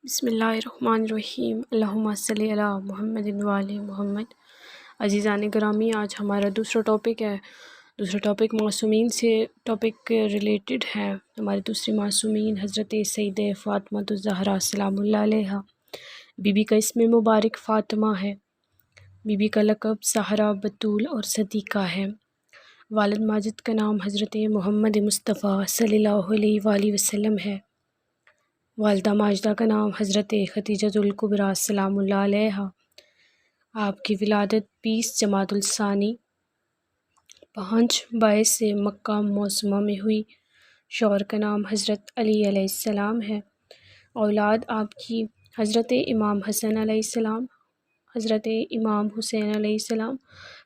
بسم اللہ الرحمن الرحیم، اللہم صلی علی محمد و آل محمد۔ عزیزان گرامی، آج ہمارا دوسرا ٹاپک معصومین سے ریلیٹڈ ہے۔ ہماری دوسری معصومین حضرت سیدہ فاطمہ الزہرا سلام اللہ علیہا۔ بی بی کا اسم مبارک فاطمہ ہے۔ بی بی کا لقب زہرا، بتول اور صدیقہ ہے۔ والد ماجد کا نام حضرت محمد مصطفیٰ صلی اللہ علیہ وآلہ وسلم ہے۔ والدہ ماجدہ کا نام حضرت خدیجہ الکبریٰ سلام اللہ علیہا۔ آپ کی ولادت 20 جمادی الثانی 5/22 سے مکہ معظمہ میں ہوئی۔ شوہر کا نام حضرت علی علیہ السلام ہے۔ اولاد آپ کی حضرت امام حسن علیہ السلام، حضرت امام حسین علیہ السلام،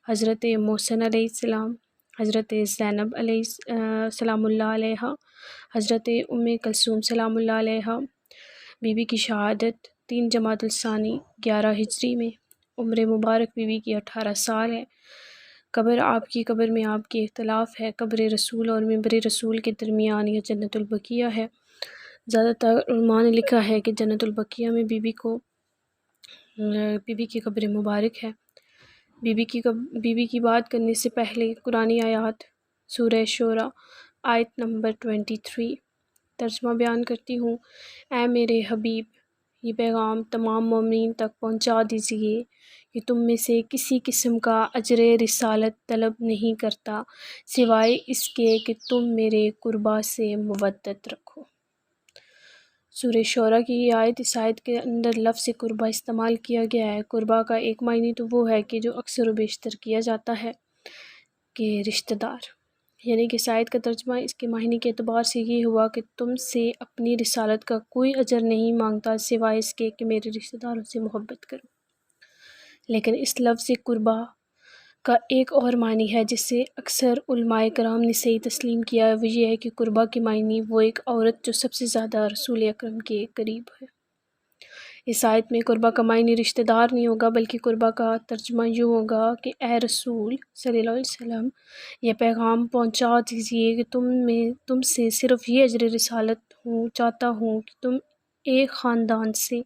حضرت محسن علیہ السلام، حضرت زینب علیہ سلام اللہ علیہا، حضرت ام کلثوم سلام اللہ علیہا۔ بی بی کی شہادت 3 جمادی الثانی 11 ہجری میں۔ عمر مبارک بی بی کی 18 سال ہے۔ قبر میں آپ کی اختلاف ہے۔ قبر رسول اور منبر رسول کے درمیان یہ جنت البقیہ ہے۔ زیادہ تر علماء نے لکھا ہے کہ جنت البقیہ میں بی بی کی قبر مبارک ہے۔ بی بی کی بات کرنے سے پہلے قرآنی آیات، سورہ شورى آیت نمبر 23 ترجمہ بیان کرتی ہوں۔ اے میرے حبیب، یہ پیغام تمام مومنین تک پہنچا دیجیے کہ تم میں سے کسی قسم کا اجر رسالت طلب نہیں کرتا سوائے اس کے کہ تم میرے قربا سے مودت رکھو۔ سورہ شورى کی یہ آیت، اس آیت کے اندر لفظ قربا استعمال کیا گیا ہے۔ قربا کا ایک معنی تو وہ ہے کہ جو اکثر و بیشتر کیا جاتا ہے کہ رشتہ دار، یعنی کہ اس آیت کا ترجمہ اس کے معنی کے اعتبار سے یہ ہوا کہ تم سے اپنی رسالت کا کوئی اجر نہیں مانگتا سوائے اس کے کہ میرے رشتہ داروں سے محبت کرو۔ لیکن اس لفظ قربا کا ایک اور معنی ہے جسے اکثر علماء کرام نے صحیح تسلیم کیا ہے، وہ یہ ہے کہ قربا کے معنی وہ ایک عورت جو سب سے زیادہ رسول اکرم کے قریب ہے۔ اس آیت میں قربا کا معنی رشتہ دار نہیں ہوگا، بلکہ قربا کا ترجمہ یوں ہوگا کہ اے رسول صلی اللہ علیہ وسلم، یہ پیغام پہنچا دیجیے کہ تم سے صرف یہ اجر رسالت چاہتا ہوں کہ تم ایک خاندان سے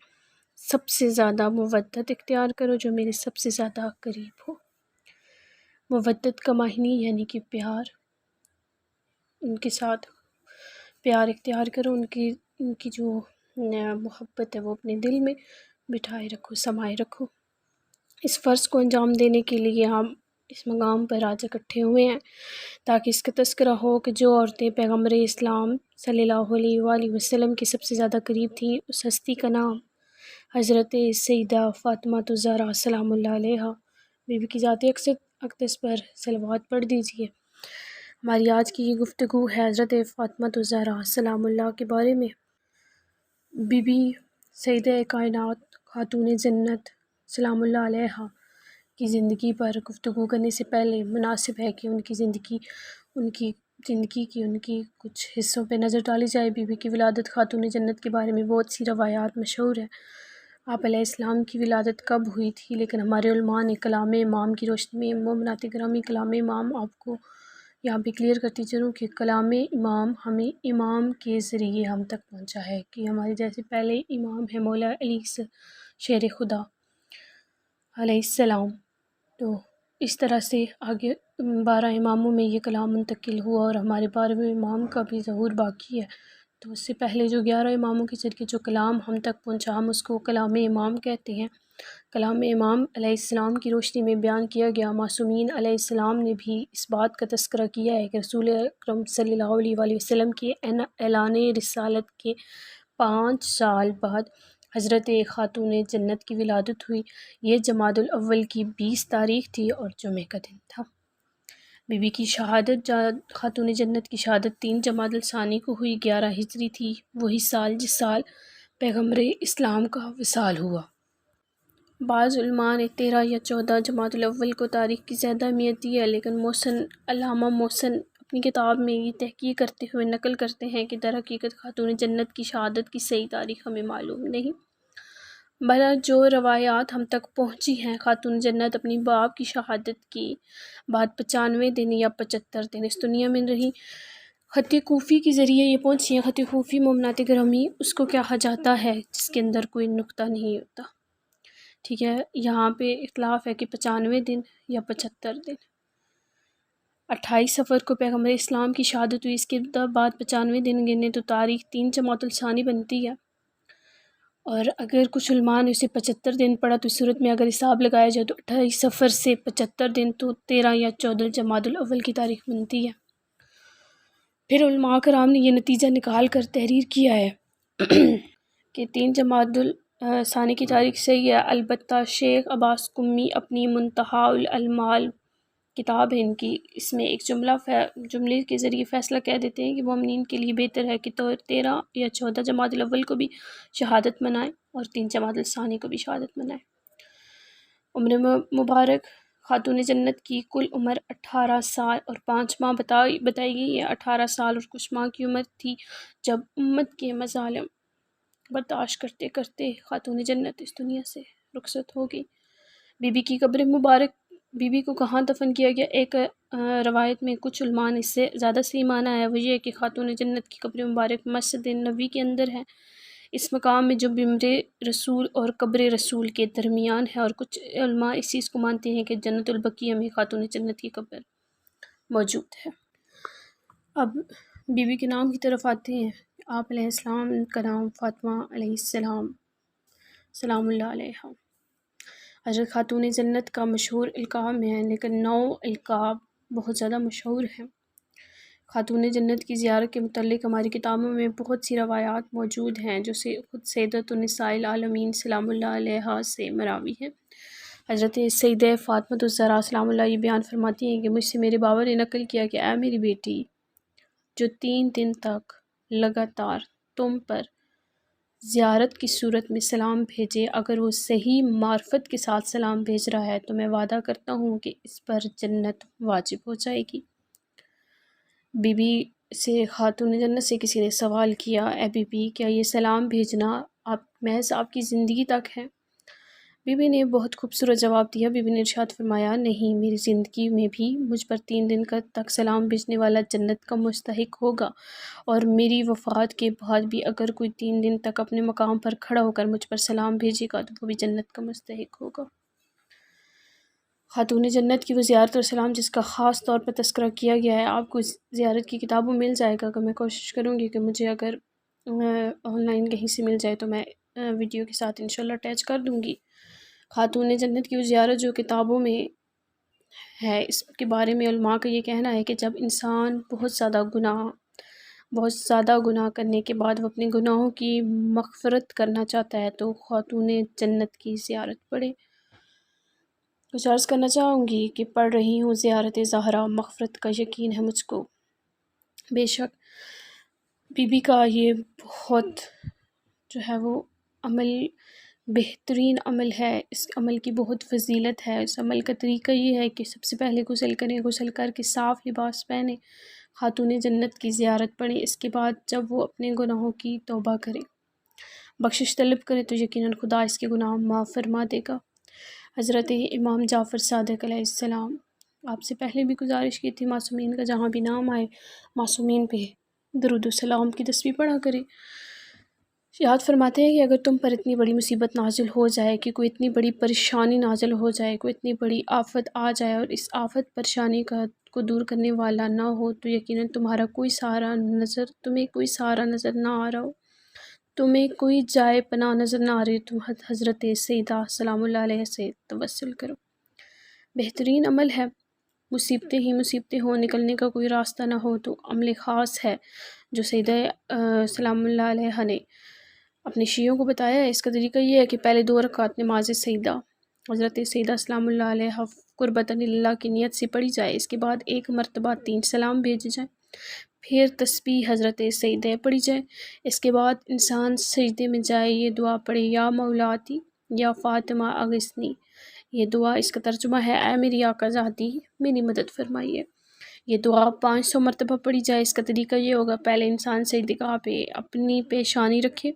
سب سے زیادہ مودت اختیار کرو جو میرے سب سے زیادہ قریب ہو۔ مودت کا معنی یعنی کہ پیار، ان کے ساتھ پیار اختیار کرو، ان کی جو محبت ہے وہ اپنے دل میں بٹھائے رکھو، سمائے رکھو۔ اس فرض کو انجام دینے کے لیے ہم اس مقام پر آج اکٹھے ہوئے ہیں تاکہ اس کا تذکرہ ہو کہ جو عورتیں پیغمبر اسلام صلی اللہ علیہ وآلہ وسلم کے سب سے زیادہ قریب تھیں، اس ہستی کا نام حضرت سیدہ فاطمہ الزہرا سلام اللہ علیہا۔ بی بی کی ذاتی اقدس پر صلوات پڑھ دیجیے۔ ہماری آج کی یہ گفتگو ہے حضرت فاطمہ الزہرا سلام اللہ کے بارے میں۔ بی بی سیدہ کائنات خاتون جنت سلام اللہ علیہا کی زندگی پر گفتگو کرنے سے پہلے مناسب ہے کہ ان کی زندگی کی کچھ حصوں پہ نظر ڈالی جائے۔ بی بی کی ولادت خاتون جنت کے بارے میں بہت سی روایات مشہور ہیں۔ آپ علیہ السلام کی ولادت کب ہوئی تھی، لیکن ہمارے علماء نے کلام امام کی روشنی میں، مومنات گرامی کلام امام آپ کو یہاں پہ کلیئر کرتی چلوں کہ کلام امام ہمیں امام کے ذریعے ہم تک پہنچا ہے کہ ہمارے جیسے پہلے امام ہے مولا علی شیر خدا علیہ السلام، تو اس طرح سے آگے 12 اماموں میں یہ کلام منتقل ہوا اور ہمارے 12ویں امام کا بھی ظہور باقی ہے۔ تو اس سے پہلے جو 11 اماموں کے ذریعے جو کلام ہم تک پہنچا، ہم اس کو کلام امام کہتے ہیں۔ کلام امام علیہ السلام کی روشنی میں بیان کیا گیا۔ معصومین علیہ السلام نے بھی اس بات کا تذکرہ کیا ہے کہ رسول اکرم صلی اللہ علیہ وآلہ وسلم کے اعلان رسالت کے 5 سال بعد حضرت خاتون جنت کی ولادت ہوئی۔ یہ جمادی الاول کی 20 تاریخ تھی اور جمعہ کا دن تھا۔ بی بی کی شہادت، خاتون جنت کی شہادت 3 جمادی الثانی کو ہوئی، 11 ہجری تھی، وہی سال جس سال پیغمبر اسلام کا وصال ہوا۔ بعض علماء نے 13 یا 14 جمادی الاول کو تاریخ کی زیادہ اہمیت دی ہے، لیکن علامہ محسن اپنی کتاب میں یہ تحقیق کرتے ہوئے نقل کرتے ہیں کہ در حقیقت خاتون جنت کی شہادت کی صحیح تاریخ ہمیں معلوم نہیں۔ بہرحال جو روایات ہم تک پہنچی ہیں، خاتون جنت اپنی باپ کی شہادت کی بعد 95 دن یا 75 دن اس دنیا میں رہی۔ خط کوفی کے ذریعے یہ پہنچی ہیں. خط کوفی ممنوعات گرامی اس کو کہا جاتا ہے جس کے اندر کوئی نقطہ نہیں ہوتا. ٹھیک ہے، یہاں پہ اختلاف ہے کہ 95 دن یا 75 دن. 28 صفر کو پیغمبر اسلام کی شہادت ہوئی، اس کے بعد 95 دن گنے تو تاریخ 3 جمادی الثانی بنتی ہے. اور اگر کچھ علماء نے اسے 75 دن پڑھا تو اس صورت میں اگر حساب لگایا جائے تو 28 صفر سے 75 دن تو 13 یا 14 جمادی الاول کی تاریخ بنتی ہے. پھر علماء کرام نے یہ نتیجہ نکال کر تحریر کیا ہے کہ 3 جمادی الثانی کی تاریخ صحیح ہے. البتہ شیخ عباس قمی اپنی منتہی الامال کتاب ہے ان کی، اس میں ایک جملے کے ذریعے فیصلہ کہہ دیتے ہیں کہ مومنین کے لیے بہتر ہے کہ 13 یا 14 جمادی الاول کو بھی شہادت منائیں اور 3 جمادی الثانی کو بھی شہادت منائیں. عمر مبارک خاتون جنت کی کل عمر 18 سال اور 5 ماہ بتائی گئی ہے. 18 سال اور کچھ ماہ کی عمر تھی جب امت کے مظالم برداشت کرتے کرتے خاتون جنت اس دنیا سے رخصت ہو گئی. بی بی کی قبر مبارک، بی بی کو کہاں دفن کیا گیا؟ ایک روایت میں کچھ علماء نے اس سے زیادہ صحیح مانا ہے، وہ یہ ہے کہ خاتون جنت کی قبر مبارک مسجد نبوی کے اندر ہے. اس مقام میں جو ممبر رسول اور قبر رسول کے درمیان ہے، اور کچھ علماء اس چیز کو مانتے ہیں کہ جنت البقیع میں خاتون جنت کی قبر موجود ہے. اب بی بی کے نام کی طرف آتے ہیں. آپ علیہ السلام کا نام فاطمہ علیہ السلام سلام اللہ علیہ. حضرت خاتون جنت کا مشہور القاب ہے، لیکن 9 القاب بہت زیادہ مشہور ہیں. خاتون جنت کی زیارت کے متعلق ہماری کتابوں میں بہت سی روایات موجود ہیں جو خود سیدۃ النساء العالمین سلام اللہ علیہا سے مراوی ہیں. حضرت سیدہ فاطمہ الزہرا سلام اللہ یہ بیان فرماتی ہیں کہ مجھ سے میرے بابا نے نقل کیا کہ اے میری بیٹی، جو 3 دن تک لگاتار تم پر زیارت کی صورت میں سلام بھیجے، اگر وہ صحیح معرفت کے ساتھ سلام بھیج رہا ہے تو میں وعدہ کرتا ہوں کہ اس پر جنت واجب ہو جائے گی. بی بی سے خاتون جنت سے کسی نے سوال کیا، اے بی بی کیا یہ سلام بھیجنا محض آپ کی زندگی تک ہے؟ بی بی نے بہت خوبصورت جواب دیا. بی بی نے ارشاد فرمایا، نہیں، میری زندگی میں بھی مجھ پر 3 دن تک سلام بھیجنے والا جنت کا مستحق ہوگا، اور میری وفات کے بعد بھی اگر کوئی 3 دن تک اپنے مقام پر کھڑا ہو کر مجھ پر سلام بھیجے گا تو وہ بھی جنت کا مستحق ہوگا. خاتون جنت کی وہ زیارت اور سلام جس کا خاص طور پر تذکرہ کیا گیا ہے، آپ کو زیارت کی کتابوں مل جائے گا. کہ میں کوشش کروں گی کہ مجھے اگر آن لائن کہیں سے مل جائے تو میں ویڈیو کے ساتھ انشاءاللہ اٹیچ کر دوں گی. خاتون جنت کی وہ زیارت جو کتابوں میں ہے، اس کے بارے میں علماء کا یہ کہنا ہے کہ جب انسان بہت زیادہ گناہ کرنے کے بعد وہ اپنے گناہوں کی مغفرت کرنا چاہتا ہے تو خاتون جنت کی زیارت پڑھے. کچھ عرض کرنا چاہوں گی کہ پڑھ رہی ہوں زیارت زہرا، مغفرت کا یقین ہے مجھ کو. بے شک بی بی کا یہ بہت جو ہے وہ عمل بہترین عمل ہے، اس عمل کی بہت فضیلت ہے. اس عمل کا طریقہ یہ ہے کہ سب سے پہلے غسل کریں، غسل کر کے صاف لباس پہنیں، خاتون جنت کی زیارت پڑھیں. اس کے بعد جب وہ اپنے گناہوں کی توبہ کریں، بخشش طلب کریں تو یقیناً خدا اس کے گناہ معاف فرما دے گا. حضرت امام جعفر صادق علیہ السلام، آپ سے پہلے بھی گزارش کی تھی معصومین کا جہاں بھی نام آئے معصومین پہ درود و سلام کی تسبیح پڑھا کریں. یاد فرماتے ہیں کہ اگر تم پر اتنی بڑی مصیبت نازل ہو جائے کہ کوئی اتنی بڑی پریشانی نازل ہو جائے، کوئی اتنی بڑی آفت آ جائے اور اس آفت پریشانی کو دور کرنے والا نہ ہو تو یقیناً تمہیں کوئی سہارا نظر نہ آ رہا ہو، تمہیں کوئی جائے پناہ نظر نہ آ رہی، تم حضرت سیدہ سلام اللہ علیہ سے توسل کرو. بہترین عمل ہے. مصیبتیں ہی مصیبتیں ہوں، نکلنے کا کوئی راستہ نہ ہو تو عمل خاص ہے جو سیدہ سلام اللہ علیہ نے اپنے شیعوں کو بتایا ہے. اس کا طریقہ یہ ہے کہ پہلے 2 رکعت نماز سیدہ حضرت سیدہ سلام اللہ علیہ قربتاً اللہ کی نیت سے پڑھی جائے. اس کے بعد 1 مرتبہ 3 سلام بھیجے جائیں، پھر تسبیح حضرت سیدہ پڑھی جائے. اس کے بعد انسان سجدے میں جائے، یہ دعا پڑھے، یا مولاتی یا فاطمہ اغثنی. یہ دعا اس کا ترجمہ ہے، اے میری آقا ذاتی میری مدد فرمائیے. یہ دعا 500 مرتبہ پڑھی جائے. اس کا طریقہ یہ ہوگا، پہلے انسان سجدہ گاہ پہ اپنی پیشانی رکھے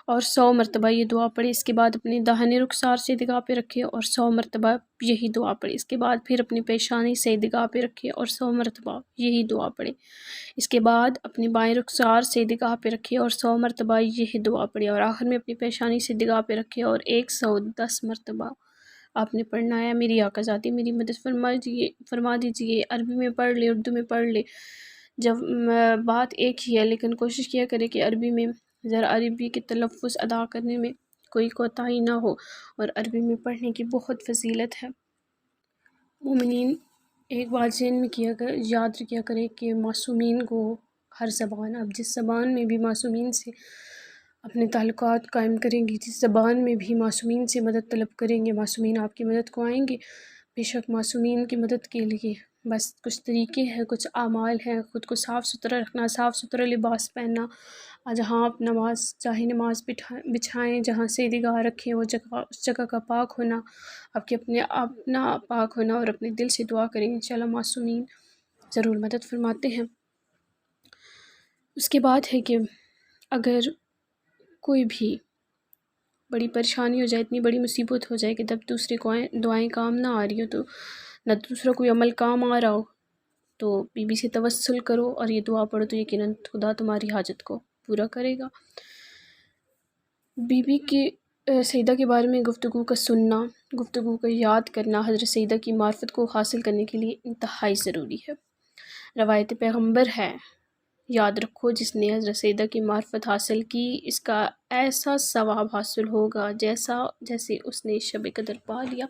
اور 100 مرتبہ یہ دعا پڑھے. اس کے بعد اپنے داہنے رخسار سے نگاہ پہ رکھے اور 100 مرتبہ یہی دعا پڑھے. اس کے بعد پھر اپنی پیشانی سے نگاہ پہ رکھے اور 100 مرتبہ یہی دعا پڑھے. اس کے بعد اپنی بائیں رخسار سے نگاہ پہ رکھے اور 100 مرتبہ یہی دعا پڑھے. اور آخر میں اپنی پیشانی سے نگاہ پہ رکھے اور 110 مرتبہ آپ نے پڑھنا ہے میری آقا ذاتی میری مدد فرما دیجیے. عربی میں پڑھ لے، اردو میں پڑھ لے، جب بات ایک ہی ہے، لیکن کوشش کیا کرے کہ عربی میں ذرا عربی کے تلفظ ادا کرنے میں کوئی کوتاہی نہ ہو. اور عربی میں پڑھنے کی بہت فضیلت ہے. مومنین ایک بات ذہن میں یاد رکھیا کرے کہ معصومین کو ہر زبان، آپ جس زبان میں بھی معصومین سے اپنے تعلقات قائم کریں گے، جس زبان میں بھی معصومین سے مدد طلب کریں گے، معصومین آپ کی مدد کو آئیں گے. بے شک معصومین کی مدد کے لیے بس کچھ طریقے ہیں، کچھ اعمال ہیں. خود کو صاف ستھرا رکھنا، صاف ستھرا لباس پہننا، جہاں آپ نماز چاہے نماز بچھائیں، جہاں سے نگاہ رکھیں وہ جگہ، اس جگہ کا پاک ہونا، آپ کے اپنا پاک ہونا، اور اپنے دل سے دعا کریں. انشاءاللہ معصومین ضرور مدد فرماتے ہیں. اس کے بعد ہے کہ اگر کوئی بھی بڑی پریشانی ہو جائے، اتنی بڑی مصیبت ہو جائے کہ جب دوسرے کو دعائیں کام نہ آ رہی ہو، تو نہ دوسرا کوئی عمل کام آ رہا ہو، تو بی بی سے توسل کرو اور یہ دعا پڑھو، تو یقیناً خدا تمہاری حاجت کو پورا کرے گا. بی بی کی سیدہ کے بارے میں گفتگو کا سننا، گفتگو کا یاد کرنا حضرت سیدہ کی معرفت کو حاصل کرنے کے لیے انتہائی ضروری ہے. روایت پیغمبر ہے، یاد رکھو جس نے حضرت سیدہ کی معرفت حاصل کی، اس کا ایسا ثواب حاصل ہوگا جیسے اس نے شب قدر پا لیا.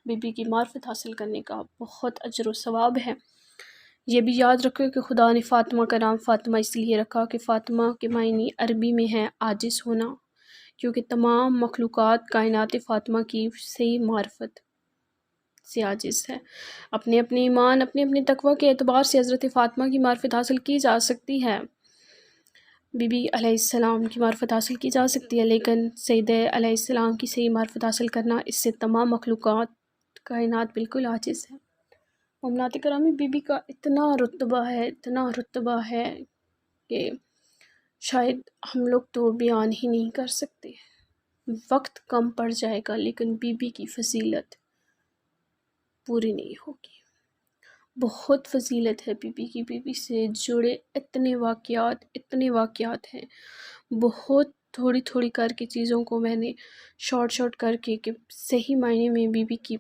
بی بی کی معرفت حاصل کرنے کا بہت اجر و ثواب ہے. یہ بھی یاد رکھو کہ خدا نے فاطمہ کا نام فاطمہ اس لیے رکھا کہ فاطمہ کے معنی عربی میں ہے عاجز ہونا، کیونکہ تمام مخلوقات کائنات فاطمہ کی صحیح معرفت سے عاجز ہے. اپنے اپنے ایمان، اپنے اپنے تقوی کے اعتبار سے حضرت فاطمہ کی معرفت حاصل کی جا سکتی ہے، بی بی علیہ السلام کی معرفت حاصل کی جا سکتی ہے، لیکن سیدہ علیہ السلام کی صحیح معرفت حاصل کرنا، اس سے تمام مخلوقات کائنات بالکل عاجز ہے. مومنات کرامی، بی بی کا اتنا رتبہ ہے کہ شاید ہم لوگ تو بیان ہی نہیں کر سکتے. وقت کم پڑ جائے گا لیکن بی بی کی فضیلت پوری نہیں ہوگی. بہت فضیلت ہے بی بی کی. بی بی سے جڑے اتنے واقعات ہیں. بہت تھوڑی کر کے چیزوں کو میں نے شارٹ کر کے کہ صحیح معنی میں بی بی کی،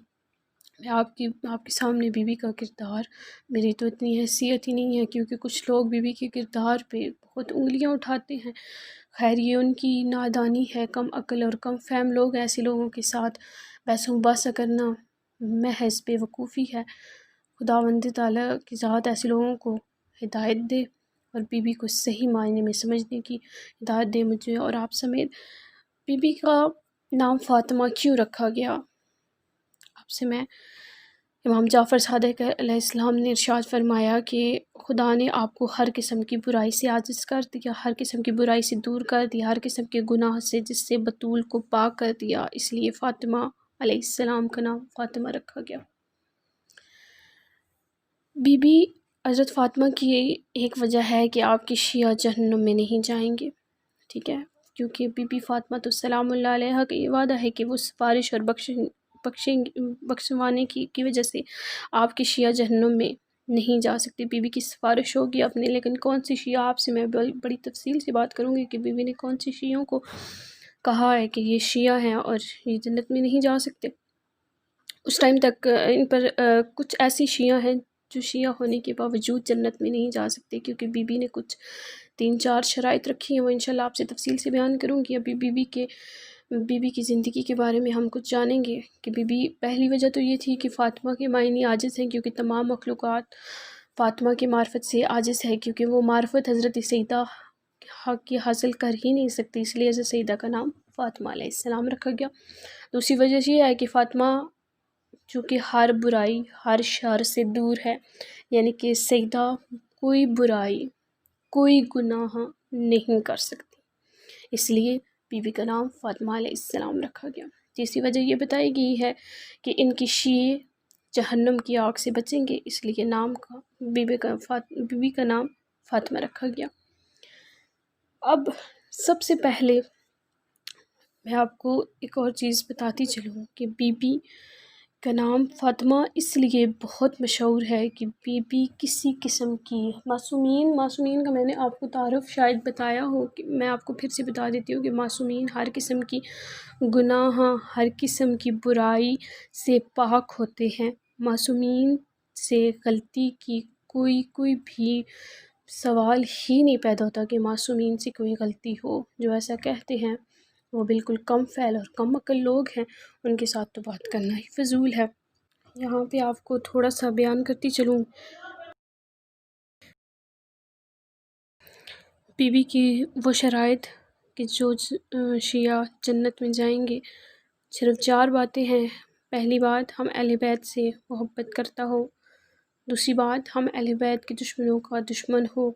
میں آپ کے سامنے بی بی کا کردار، میری تو اتنی حیثیت ہی نہیں ہے، کیونکہ کچھ لوگ بی بی کے کردار پہ بہت انگلیاں اٹھاتے ہیں. خیر یہ ان کی نادانی ہے، کم عقل اور کم فہم لوگ، ایسے لوگوں کے ساتھ بحث و مباحثہ کرنا محض بے وقوفی ہے. خداوند تعالیٰ کی ذات ایسے لوگوں کو ہدایت دے اور بی بی کو صحیح معنی میں سمجھنے کی ہدایت دے، مجھے اور آپ سمیت. بی بی کا نام فاطمہ کیوں رکھا گیا؟ آپ سے میں امام جعفر صادق علیہ السلام نے ارشاد فرمایا کہ خدا نے آپ کو ہر قسم کی برائی سے عاجز کر دیا، ہر قسم کی برائی سے دور کر دیا، ہر قسم کے گناہ سے، جس سے بطول کو پاک کر دیا. اس لیے فاطمہ علیہ السلام کا نام فاطمہ رکھا گیا. بی بی حضرت فاطمہ کی ایک وجہ ہے کہ آپ کے شیعہ جہنم میں نہیں جائیں گے، ٹھیک ہے، کیونکہ بی بی فاطمہ تو سلام اللہ علیہ کا یہ وعدہ ہے کہ وہ سفارش اور بخشوانے کی وجہ سے آپ کے شیعہ جہنم میں نہیں جا سکتے. بی بی کی سفارش ہوگی اپنے، لیکن کون سی شیعہ، آپ سے میں بڑی تفصیل سے بات کروں گی کہ بی بی نے کون سی شیعوں کو کہا ہے کہ یہ شیعہ ہیں اور یہ جنت میں نہیں جا سکتے. اس ٹائم تک ان پر کچھ ایسی شیعہ ہیں جو شیعہ ہونے کے باوجود جنت میں نہیں جا سکتے، کیونکہ بی بی نے کچھ 3-4 شرائط رکھی ہیں، وہ انشاءاللہ آپ سے تفصیل سے بیان کروں گی. ابھی بی بی کی زندگی کے بارے میں ہم کچھ جانیں گے کہ بی بی، پہلی وجہ تو یہ تھی کہ فاطمہ کے معنی عاجز ہیں، کیونکہ تمام مخلوقات فاطمہ کی معرفت سے عاجز ہے، کیونکہ وہ معرفت حضرت سیدہ کی حاصل کر ہی نہیں سکتی. اس لیے حضرت سیدہ کا نام فاطمہ علیہ السلام رکھا گیا. دوسری وجہ یہ ہے کہ فاطمہ چونکہ ہر برائی، ہر شر سے دور ہے، یعنی کہ سیدہ کوئی برائی، کوئی گناہ نہیں کر سکتی، اس لیے بی بی کا نام فاطمہ علیہ السلام رکھا گیا. تیسری وجہ یہ بتائی گئی ہے کہ ان کی شیعہ جہنم کی آگ سے بچیں گے، اس لیے بی بی کا نام فاطمہ رکھا گیا. اب سب سے پہلے میں آپ کو ایک اور چیز بتاتی چلوں کہ بی بی کا نام فاطمہ اس لیے بہت مشہور ہے کہ بی بی کسی قسم کی معصومین کا میں نے آپ کو تعارف شاید بتایا ہو، کہ میں آپ کو پھر سے بتا دیتی ہوں کہ معصومین ہر قسم کی گناہ، ہر قسم کی برائی سے پاک ہوتے ہیں۔ معصومین سے غلطی کی کوئی بھی سوال ہی نہیں پیدا ہوتا کہ معصومین سے کوئی غلطی ہو۔ جو ایسا کہتے ہیں وہ بالکل کم فعل اور کم عقل لوگ ہیں، ان کے ساتھ تو بات کرنا ہی فضول ہے۔ یہاں پہ آپ کو تھوڑا سا بیان کرتی چلوں بی بی کی وہ شرائط کہ جو شیعہ جنت میں جائیں گے۔ صرف 4 باتیں ہیں۔ پہلی بات، ہم اہل بیت سے محبت کرتا ہو۔ دوسری بات، ہم اہل بیت کے دشمنوں کا دشمن ہو۔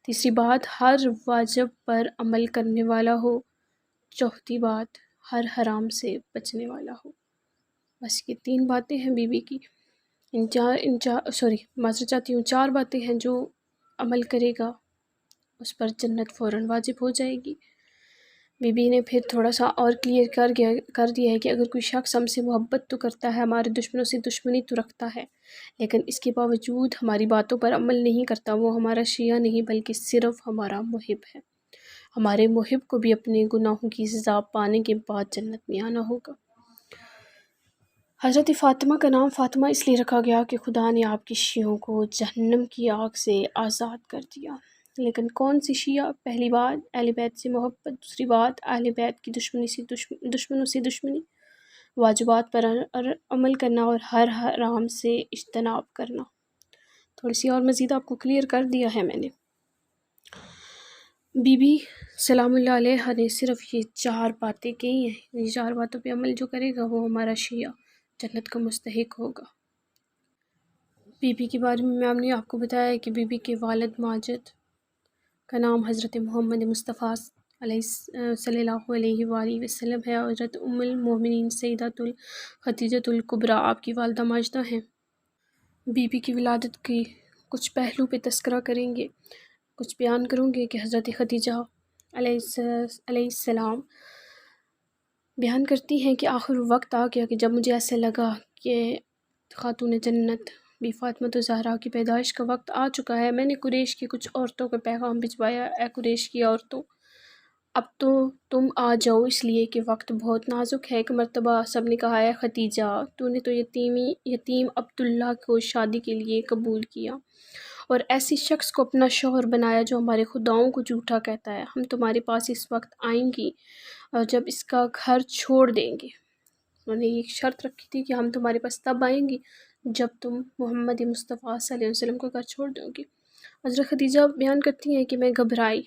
تیسری بات، ہر واجب پر عمل کرنے والا ہو۔ چوتھی بات، ہر حرام سے بچنے والا ہو۔ بس یہ 3 باتیں ہیں بی بی کی۔ معذرت چاہتی ہوں، 4 باتیں ہیں جو عمل کرے گا اس پر جنت فوراً واجب ہو جائے گی۔ بی بی نے پھر تھوڑا سا اور کلیئر کر دیا ہے کہ اگر کوئی شخص ہم سے محبت تو کرتا ہے، ہمارے دشمنوں سے دشمنی تو رکھتا ہے، لیکن اس کے باوجود ہماری باتوں پر عمل نہیں کرتا، وہ ہمارا شیعہ نہیں بلکہ صرف ہمارا محب ہے۔ ہمارے محب کو بھی اپنے گناہوں کی سزا پانے کے بعد جنت میں آنا ہوگا۔ حضرت فاطمہ کا نام فاطمہ اس لیے رکھا گیا کہ خدا نے آپ کے شیعوں کو جہنم کی آگ سے آزاد کر دیا۔ لیکن کون سی شیعہ؟ پہلی بات، اہل بیت سے محبت۔ دوسری بات، اہل بیت کی دشمنوں سے دشمنی۔ واجبات پر عمل کرنا اور ہر حرام سے اجتناب کرنا۔ تھوڑی سی اور مزید آپ کو کلیئر کر دیا ہے میں نے۔ بی بی سلام اللہ علیہ نے صرف یہ 4 باتیں کہی ہیں۔ یہ 4 باتوں پہ عمل جو کرے گا وہ ہمارا شیعہ جنت کا مستحق ہوگا۔ بی بی کے بارے میں نے آپ کو بتایا ہے کہ بی بی کے والد ماجد کا نام حضرت محمد مصطفیٰ صلی اللہ علیہ وآلہ وسلم ہے، اور حضرت ام المومنین سیدۃ خدیجۃ الکبریٰ آپ کی والدہ ماجدہ ہیں۔ بی بی کی ولادت کی کچھ پہلو پہ تذکرہ کریں گے، کچھ بیان کروں گے کہ حضرت خدیجہ علیہ السلام بیان کرتی ہیں کہ آخر وقت آ گیا کہ جب مجھے ایسے لگا کہ خاتون جنت بی فاطمہ الزہرا کی پیدائش کا وقت آ چکا ہے، میں نے قریش کی کچھ عورتوں کا پیغام بھجوایا، اے قریش کی عورتوں، اب تو تم آ جاؤ، اس لیے کہ وقت بہت نازک ہے۔ ایک مرتبہ سب نے کہا، اے خدیجہ، تو نے تو یتیم عبداللہ کو شادی کے لیے قبول کیا اور ایسی شخص کو اپنا شوہر بنایا جو ہمارے خداؤں کو جھوٹا کہتا ہے۔ ہم تمہارے پاس اس وقت آئیں گی اور جب اس کا گھر چھوڑ دیں گے۔ انہوں نے ایک شرط رکھی تھی کہ ہم تمہارے پاس تب آئیں گی جب تم محمد مصطفیٰ صلی اللہ علیہ وسلم کا گھر چھوڑ دو گی۔ حضرت خدیجہ بیان کرتی ہیں کہ میں گھبرائی،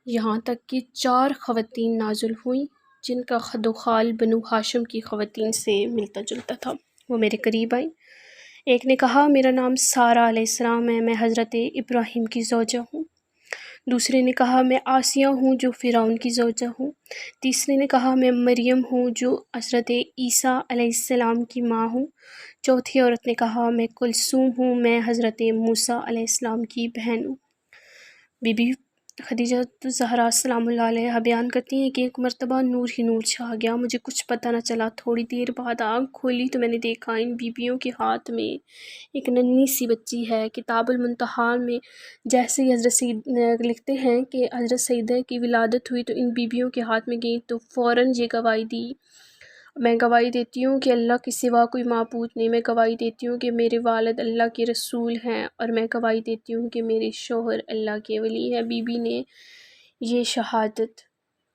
یہاں تک کہ 4 خواتین نازل ہوئیں جن کا خد و خال بنو ہاشم کی خواتین سے ملتا جلتا تھا۔ وہ میرے قریب آئیں۔ ایک نے کہا، میرا نام سارہ علیہ السلام ہے، میں حضرت ابراہیم کی زوجہ ہوں۔ دوسرے نے کہا، میں آسیہ ہوں جو فرعون کی زوجہ ہوں۔ تیسرے نے کہا، میں مریم ہوں جو حضرت عیسیٰ علیہ السلام کی ماں ہوں۔ چوتھی عورت نے کہا، میں کلثوم ہوں، میں حضرت موسیٰ علیہ السلام کی بہن ہوں۔ بی بی خدیجہ الزہرا سلام اللہ علیہا بیان کرتی ہیں کہ ایک مرتبہ نور ہی نور چھا گیا، مجھے کچھ پتہ نہ چلا۔ تھوڑی دیر بعد آنکھ کھولی تو میں نے دیکھا ان بیبیوں کے ہاتھ میں ایک ننھی سی بچی ہے۔ کتاب المنتہا میں جیسے ہی حضرت سید لکھتے ہیں کہ حضرت سیدہ کی ولادت ہوئی تو ان بیبیوں کے ہاتھ میں گئی تو فوراً یہ گواہی دی، میں گواہی دیتی ہوں کہ اللہ کے سوا کوئی معبود نہیں، میں گواہی دیتی ہوں کہ میرے والد اللہ کے رسول ہیں، اور میں گواہی دیتی ہوں کہ میرے شوہر اللہ کے ولی ہیں۔ بی بی نے یہ شہادت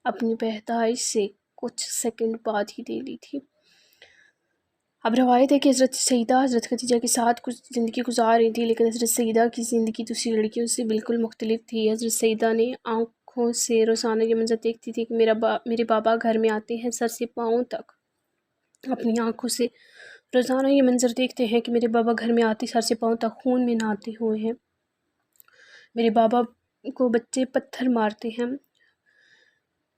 اپنی پیدائش سے کچھ سیکنڈ بعد ہی دے لی تھی۔ اب روایت ہے کہ حضرت سیدہ حضرت خدیجہ کے ساتھ کچھ زندگی گزار رہی تھی، لیکن حضرت سیدہ کی زندگی دوسری لڑکیوں سے بالکل مختلف تھی۔ حضرت سیدہ نے آنکھوں سے روزانہ یہ منظر دیکھتی تھی کہ میرے بابا گھر میں آتے ہیں سر سے پاؤں تک، اپنی آنکھوں سے روزانہ یہ منظر دیکھتے ہیں کہ میرے بابا گھر میں آتے سر سے پاؤں تک خون میں نہاتے ہوئے ہیں، میرے بابا کو بچے پتھر مارتے ہیں۔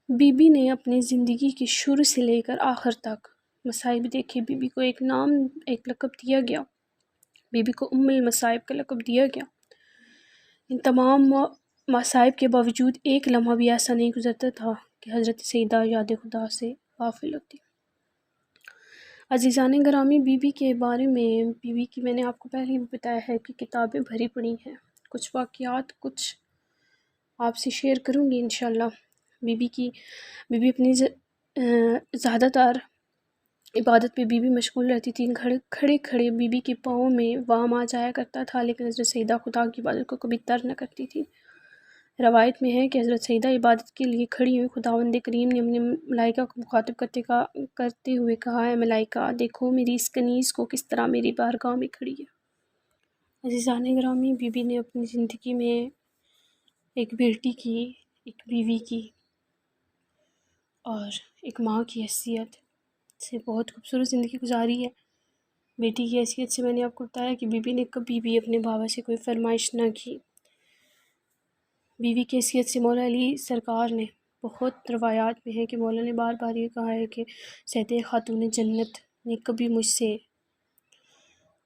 بی بی نے اپنی زندگی کی شروع سے لے کر آخر تک مصائب دیکھے۔ بی بی کو ایک لقب دیا گیا، بی بی کو ام المصائب کا لقب دیا گیا۔ ان تمام مصائب کے باوجود ایک لمحہ بھی ایسا نہیں گزرتا تھا کہ حضرت سیدہ یاد خدا سے غافل ہوتی۔ عزیزان گرامی، بی بی کے بارے میں، بی بی کی میں نے آپ کو پہلے بھی بتایا ہے کہ کتابیں بھری پڑی ہیں، کچھ واقعات کچھ آپ سے شیئر کروں گی انشاءاللہ۔ بی بی اپنی زیادہ تر عبادت پہ بی بی مشغول رہتی تھی۔ کھڑے کھڑے بی بی کے پاؤں میں وام آ جایا کرتا تھا، لیکن حضرت سیدہ خدا کی عبادت کو کبھی ترک نہ کرتی تھی۔ روایت میں ہے کہ حضرت سیدہ عبادت کے لیے کھڑی ہوئی خداوند کریم نے اپنے ملائکہ کو مخاطب کرتے ہوئے کہا، اے ملائکہ، دیکھو میری اس کنیز کو کس طرح میری بارگاہ میں کھڑی ہے۔ عزیزان گرامی، بی بی نے اپنی زندگی میں ایک بیٹی کی، ایک بیوی کی اور ایک ماں کی حیثیت سے بہت خوبصورت زندگی گزاری ہے۔ بیٹی کی حیثیت سے میں نے آپ کو بتایا کہ بی بی نے کبھی بھی اپنے بابا سے کوئی فرمائش نہ کی۔ بیوی کی حیثیت سے مولا علی سرکار نے بہت روایات میں ہے کہ مولا نے بار بار یہ کہا ہے کہ سیدہ خاتون جنت نے کبھی مجھ سے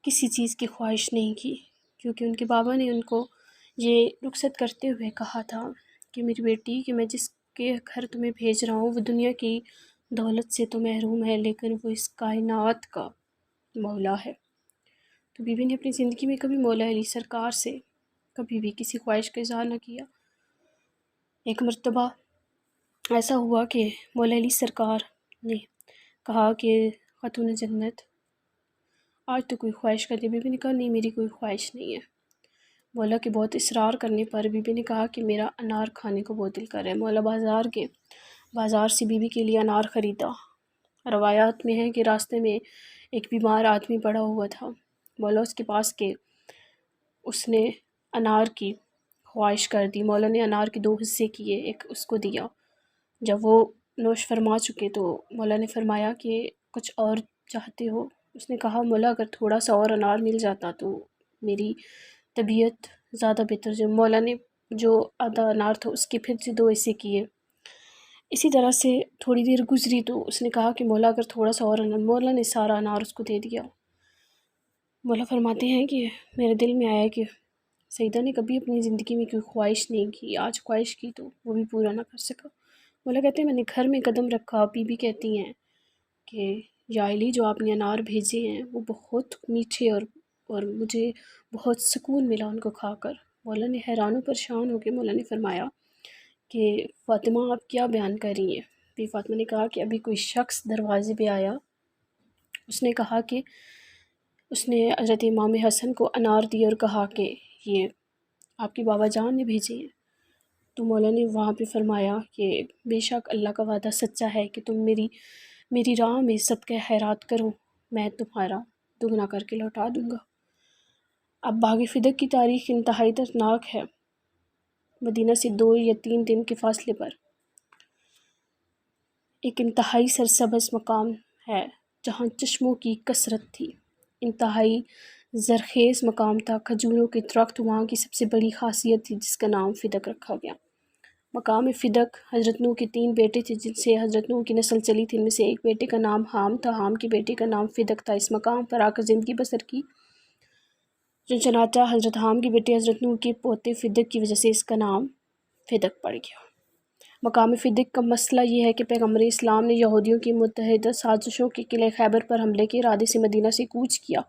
کسی چیز کی خواہش نہیں کی، کیونکہ ان کے بابا نے ان کو یہ رخصت کرتے ہوئے کہا تھا کہ میری بیٹی، کہ میں جس کے گھر تمہیں بھیج رہا ہوں وہ دنیا کی دولت سے تو محروم ہے، لیکن وہ اس کائنات کا مولا ہے۔ تو بی بی نے اپنی زندگی میں کبھی مولا علی سرکار سے کبھی بھی کسی خواہش کا اظہار نہ کیا۔ ایک مرتبہ ایسا ہوا کہ مولا علی سرکار نے کہا کہ خاتون جنت آج تو کوئی خواہش کر دی۔ بی بی نے کہا نہیں، میری کوئی خواہش نہیں ہے۔ مولا کے بہت اصرار کرنے پر بی بی نے کہا کہ میرا انار کھانے کو بہت دل کر رہا ہے۔ مولا بازار سے بی بی کے لیے انار خریدا۔ روایات میں ہے کہ راستے میں ایک بیمار آدمی پڑا ہوا تھا۔ مولا اس کے پاس کے اس نے انار کی خواہش کر دی۔ مولا نے انار کے 2 حصے کیے، ایک اس کو دیا۔ جب وہ نوش فرما چکے تو مولا نے فرمایا کہ کچھ اور چاہتے ہو؟ اس نے کہا مولا اگر تھوڑا سا اور انار مل جاتا تو میری طبیعت زیادہ بہتر جو۔ مولا نے جو آدھا انار تھا اس کے پھر سے 2 حصے کیے۔ اسی طرح سے تھوڑی دیر گزری تو اس نے کہا کہ مولا اگر تھوڑا سا اور انار۔ مولا نے سارا انار اس کو دے دیا۔ مولا فرماتے ہیں کہ میرے دل میں آیا کہ سیدہ نے کبھی اپنی زندگی میں کوئی خواہش نہیں کی، آج خواہش کی تو وہ بھی پورا نہ کر سکا۔ مولا کہتے ہیں میں نے گھر میں قدم رکھا، بی بی کہتی ہیں کہ یا علی جو آپ نے انار بھیجے ہیں وہ بہت میٹھے اور مجھے بہت سکون ملا ان کو کھا کر۔ مولا نے حیران و پریشان ہو کے مولا نے فرمایا کہ فاطمہ آپ کیا بیان کر رہی ہیں؟ بی فاطمہ نے کہا کہ ابھی کوئی شخص دروازے پہ آیا، اس نے کہا کہ اس نے حضرت امام حسن کو انار دی اور کہا کہ یہ آپ کے بابا جان نے بھیجے ہیں۔ تو مولا نے وہاں پہ فرمایا کہ بے شک اللہ کا وعدہ سچا ہے کہ تم میری راہ میں صدقہ خیرات کرو، میں تمہارا دگنا کر کے لوٹا دوں گا۔ اب باغ فدق کی تاریخ انتہائی دردناک ہے۔ مدینہ سے 2 یا 3 دن کے فاصلے پر ایک انتہائی سرسبز مقام ہے جہاں چشموں کی کثرت تھی، انتہائی زرخیز مقام تھا، کھجوروں کے درخت وہاں کی سب سے بڑی خاصیت تھی جس کا نام فدق رکھا گیا۔ مقام فدق حضرت نوح کے 3 بیٹے تھے جن سے حضرت نوح کی نسل چلی تھی، ان میں سے ایک بیٹے کا نام حام تھا، حام کے بیٹے کا نام فدق تھا۔ اس مقام پر آ کر زندگی بسر کی، چنانچہ حضرت حام کے بیٹے حضرت نوح کے پوتے فدق کی وجہ سے اس کا نام فدق پڑ گیا۔ مقام فدق کا مسئلہ یہ ہے کہ پیغمبر اسلام نے یہودیوں کی متحدہ سازشوں کے قلعہ خیبر پر حملے کے ارادے سے مدینہ سے کوچ کیا،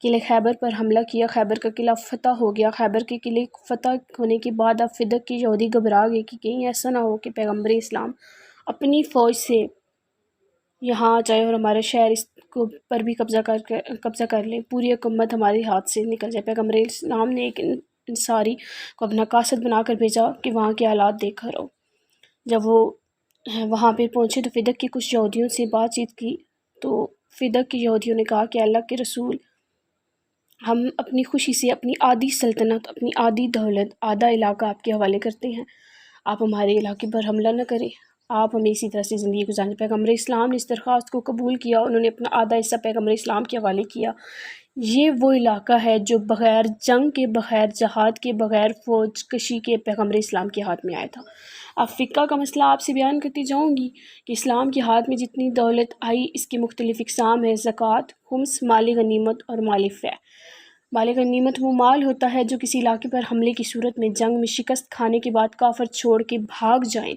قلعہ خیبر پر حملہ کیا، خیبر کا قلعہ فتح ہو گیا۔ خیبر کے قلعے فتح ہونے کے بعد اب فدق کے یہودی گھبرا گئے کہ کہیں ایسا نہ ہو کہ پیغمبر اسلام اپنی فوج سے یہاں آ جائے اور ہمارے شہر اس کو پر بھی قبضہ کر لیں، پوری حکومت ہمارے ہاتھ سے نکل جائے۔ پیغمبر اسلام نے ایک انصاری کو اپنا قاصد بنا کر بھیجا کہ وہاں کے حالات دیکھ کر آؤ۔ جب وہ وہاں پہ پہنچے تو فدق کے کچھ یہودیوں سے بات چیت کی تو فدق کے یہودیوں نے کہا کہ اللہ کے رسول، ہم اپنی خوشی سے اپنی آدھی سلطنت، اپنی آدھی دولت، آدھا علاقہ آپ کے حوالے کرتے ہیں، آپ ہمارے علاقے پر حملہ نہ کریں، آپ ہمیں اسی طرح سے زندگی گزاریں۔ پیغمبر اسلام نے اس درخواست کو قبول کیا، انہوں نے اپنا آدھا حصہ پیغمبر اسلام کے حوالے کیا۔ یہ وہ علاقہ ہے جو بغیر جنگ کے، بغیر جہاد کے، بغیر فوج کشی کے پیغمبر اسلام کے ہاتھ میں آیا تھا۔ اب فقہ کا مسئلہ آپ سے بیان کرتی جاؤں گی کہ اسلام کے ہاتھ میں جتنی دولت آئی اس کی مختلف اقسام ہے: زکوٰۃ، خمس، مال غنیمت اور مال فے۔ مال غنیمت وہ مال ہوتا ہے جو کسی علاقے پر حملے کی صورت میں جنگ میں شکست کھانے کے بعد کافر چھوڑ کے بھاگ جائیں،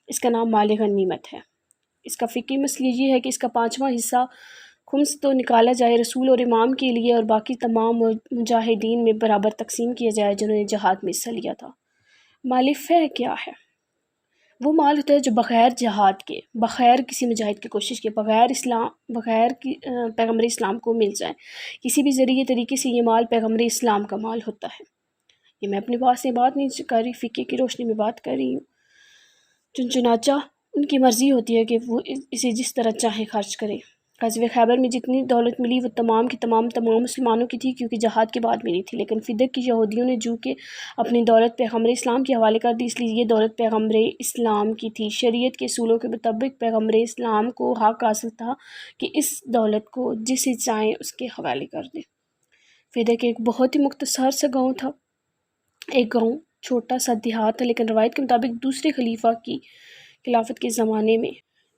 اس کا نام مال غنیمت ہے۔ اس کا فقہی مسئلہ یہ ہے کہ اس کا 5واں حصہ خمس تو نکالا جائے رسول اور امام کے لیے، اور باقی تمام مجاہدین میں برابر تقسیم کیا جائے جنہوں نے جہاد میں حصہ لیا تھا۔ مال فہ کیا ہے؟ وہ مال ہوتا ہے جو بغیر جہاد کے، بغیر کسی مجاہد کی کوشش کے، بغیر پیغمبر اسلام کو مل جائے، کسی بھی ذریعے طریقے سے یہ مال پیغمبر اسلام کا مال ہوتا ہے۔ یہ میں اپنے پاس سے بات نہیں کر رہی، فقہ کی روشنی میں بات کر رہی ہوں۔ چنانچہ ان کی مرضی ہوتی ہے کہ وہ اسے جس طرح چاہیں خرچ کریں۔ غزوہ خیبر میں جتنی دولت ملی وہ تمام کی تمام مسلمانوں کی تھی، کیونکہ جہاد کے بعد ملی تھی، لیکن فدق کی یہودیوں نے جو کہ اپنی دولت پیغمبر اسلام کے حوالے کر دی، اس لیے یہ دولت پیغمبر اسلام کی تھی۔ شریعت کے اصولوں کے مطابق پیغمبر اسلام کو حق حاصل تھا کہ اس دولت کو جسے چاہیں اس کے حوالے کر دیں۔ فدق ایک بہت ہی مختصر سا گاؤں تھا، ایک گاؤں چھوٹا سا دیہات تھا، لیکن روایت کے مطابق دوسرے خلیفہ کی خلافت کے زمانے میں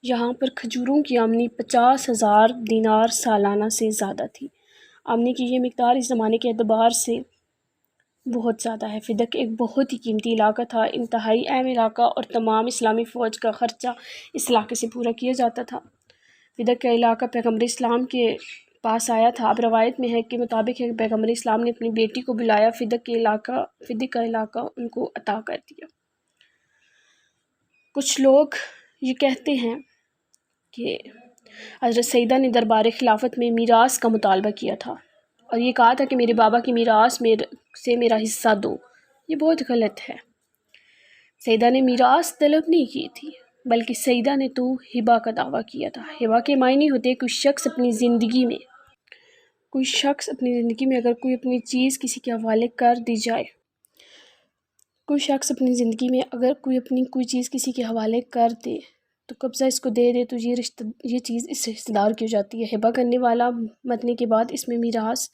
یہاں پر کھجوروں کی آمدنی 50,000 دینار سالانہ سے زیادہ تھی۔ آمدنی کی یہ مقدار اس زمانے کے اعتبار سے بہت زیادہ ہے۔ فدق ایک بہت ہی قیمتی علاقہ تھا، انتہائی اہم علاقہ، اور تمام اسلامی فوج کا خرچہ اس علاقے سے پورا کیا جاتا تھا۔ فدق کا علاقہ پیغمبر اسلام کے پاس آیا تھا۔ اب روایت میں ہے کہ مطابق ہے کہ پیغمبر اسلام نے اپنی بیٹی کو بلایا، فدق کا علاقہ ان کو عطا کر دیا۔ کچھ لوگ یہ کہتے ہیں کہ حضرت سیدہ نے دربار خلافت میں میراث کا مطالبہ کیا تھا اور یہ کہا تھا کہ میرے بابا کی میراث سے میرا حصہ دو۔ یہ بہت غلط ہے۔ سیدہ نے میراث طلب نہیں کی تھی، بلکہ سیدہ نے تو ہبہ کا دعویٰ کیا تھا۔ ہبہ کے معنی ہوتے کوئی شخص اپنی زندگی میں اگر کوئی اپنی چیز کسی کے حوالے کر دی جائے، کوئی چیز کسی کے حوالے کر دے تو قبضہ اس کو دے دے، تو یہ چیز اس سے رشتہ دار کی ہو جاتی ہے۔ ہبہ کرنے والا مرنے کے بعد اس میں میراث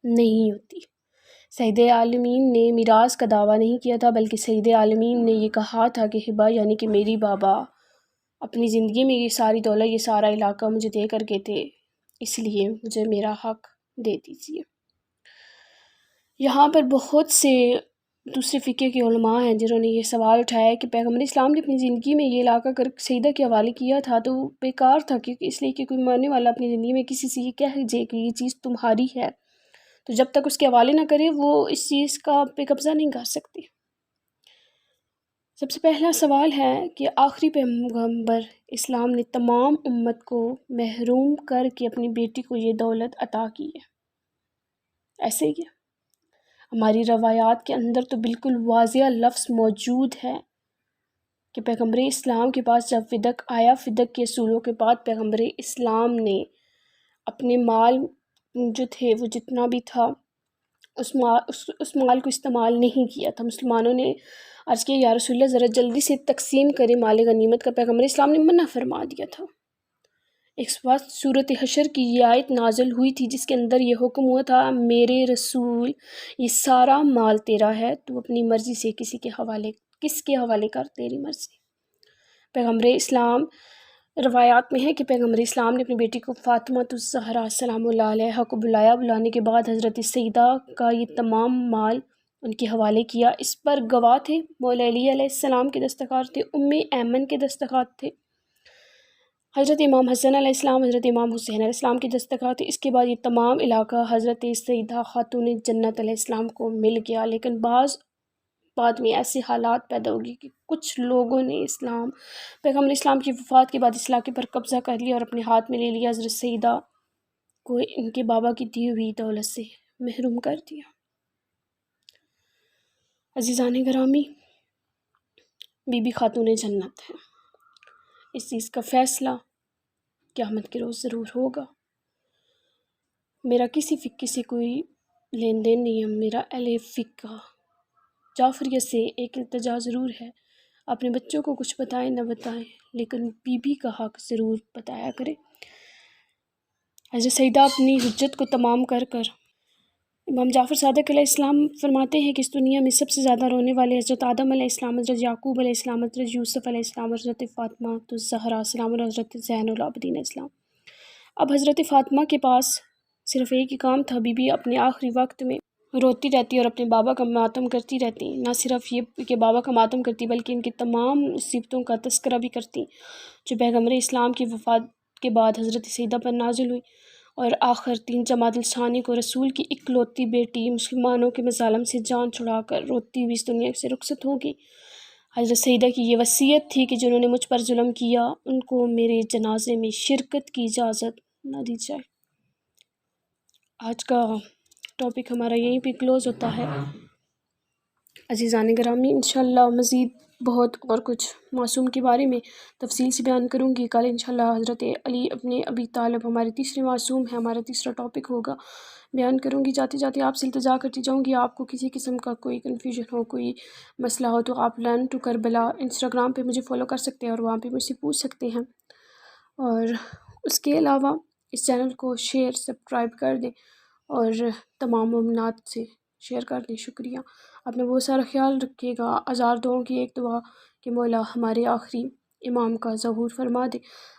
نہیں ہوتی۔ سید عالمین نے میراث کا دعویٰ نہیں کیا تھا، بلکہ سید عالمین نے یہ کہا تھا کہ ہبہ یعنی کہ میری بابا اپنی زندگی میں یہ ساری دولت، یہ سارا علاقہ مجھے دے کر گئے تھے، اس لیے مجھے میرا حق دے دیجیے۔ یہاں پر بہت سے دوسرے فقہ کے علماء ہیں جنہوں نے یہ سوال اٹھایا کہ پیغمبر اسلام نے اپنی زندگی میں یہ علاقہ اگر سیدہ کے حوالے کیا تھا تو بیکار تھا، کیونکہ اس لیے کہ کوئی مرنے والا اپنی زندگی میں کسی سے یہ کہہ دے کہ یہ چیز تمہاری ہے، تو جب تک اس کے حوالے نہ کرے وہ اس چیز کا پہ قبضہ نہیں کر سکتی۔ سب سے پہلا سوال ہے کہ آخری پیغمبر اسلام نے تمام امت کو محروم کر کے اپنی بیٹی کو یہ دولت عطا کی ہے، ایسے ہی ہے؟ ہماری روایات کے اندر تو بالکل واضح لفظ موجود ہے کہ پیغمبر اسلام کے پاس جب فدق آیا، فدق کے اصولوں کے بعد پیغمبر اسلام نے اپنے مال جو تھے وہ جتنا بھی تھا اس مال کو استعمال نہیں کیا تھا۔ مسلمانوں نے عرض کیا یا رسول اللہ ذرا جلدی سے تقسیم کرے مال غنیمت کا، پیغمبر اسلام نے منع فرما دیا تھا۔ ایک وقت صورت حشر کی یہ آیت نازل ہوئی تھی جس کے اندر یہ حکم ہوا تھا، میرے رسول یہ سارا مال تیرا ہے، تو اپنی مرضی سے کس کے حوالے کر، تیری مرضی۔ پیغمبر اسلام روایات میں ہے کہ پیغمبر اسلام نے اپنی بیٹی کو فاطمہ الزہرا سلام اللہ علیہا کو بلانے کے بعد حضرت سیدہ کا یہ تمام مال ان کے حوالے کیا۔ اس پر گواہ تھے مولا علی علیہ السلام کے دستخط تھے، ایمن کے دستخط تھے، حضرت امام حسن علیہ السلام، حضرت امام حسین علیہ السلام کی دستخط تھے۔ اس کے بعد یہ تمام علاقہ حضرت سیدہ خاتون جنت علیہ السلام کو مل گیا، لیکن بعد میں ایسے حالات پیدا ہوگی کہ کچھ لوگوں نے پیغمبر اسلام کی وفات کے بعد اس علاقے پر قبضہ کر لیا اور اپنے ہاتھ میں لے لیا، حضرت سیدہ کو ان کے بابا کی دی ہوئی دولت سے محروم کر دیا۔ عزیزان گرامی، بی بی خاتون جنت ہے، اس چیز کا فیصلہ قیامت کے روز ضرور ہوگا۔ میرا کسی فقہ سے کوئی لین دین نہیں ہے، میرا اہل فقہ جعفریہ سے ایک التجا ضرور ہے، اپنے بچوں کو کچھ بتائیں نہ بتائیں لیکن بی بی کا حق ضرور بتایا کرے۔ حضرت سیدہ اپنی حجت کو تمام کر امام جعفر صادق علیہ السلام فرماتے ہیں کہ اس دنیا میں سب سے زیادہ رونے والے حضرت آدم علیہ السلام، حضرت یعقوب علیہ السلام، حضرت یوسف علیہ السلام، حضرت فاطمہ الزہرا السلام اور حضرت زین العابدین علیہ السلام۔ اب حضرت فاطمہ کے پاس صرف ایک ہی کام تھا، بی بی اپنے آخری وقت میں روتی رہتی اور اپنے بابا کا ماتم کرتی رہتی، نہ صرف یہ کہ بابا کا ماتم کرتی بلکہ ان کی تمام مصیبتوں کا تذکرہ بھی کرتی جو پیغمبر اسلام کی وفات کے بعد حضرت سیدہ پر نازل ہوئی، اور آخر 3 جمادی الثانی کو رسول کی اکلوتی بیٹی مسلمانوں کے مظالم سے جان چھڑا کر روتی ہوئی اس دنیا سے رخصت ہوگی۔ حضرت سیدہ کی یہ وصیت تھی کہ جنہوں نے مجھ پر ظلم کیا ان کو میرے جنازے میں شرکت کی اجازت نہ دی جائے۔ آج کا ٹاپک ہمارا یہیں پہ کلوز ہوتا ہے۔ عزیزان گرامی، انشاءاللہ مزید بہت اور کچھ معصوم کے بارے میں تفصیل سے بیان کروں گی۔ کل انشاءاللہ حضرت علی ابن ابی طالب ہمارے تیسرے معصوم ہیں، ہمارا تیسرا ٹاپک ہوگا، بیان کروں گی۔ جاتے جاتے آپ سے التجا کرتی جاؤں گی، آپ کو کسی قسم کا کوئی کنفیوژن ہو، کوئی مسئلہ ہو تو آپ لرن ٹو کربلا انسٹاگرام پہ مجھے فالو کر سکتے ہیں اور وہاں پہ مجھ سے پوچھ سکتے ہیں۔ اور اس کے علاوہ اس چینل کو شیئر سبسکرائب کر دیں اور تمام ممنات سے شیئر کر دیں۔ شکریہ۔ اپنا بہت سارا خیال رکھیے گا۔ ہزار دعاؤں کی ایک دعا کہ مولا ہمارے آخری امام کا ظہور فرما دے۔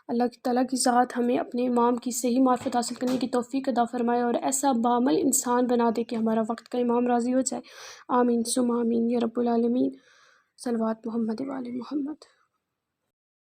اللہ تعالیٰ کی ذات ہمیں اپنے امام کی صحیح معرفت حاصل کرنے کی توفیق عطا فرمائے اور ایسا بعمل انسان بنا دے کہ ہمارا وقت کا امام راضی ہو جائے۔ آمین ثم آمین یا رب العالمین۔ صلوات محمد و آل محمد۔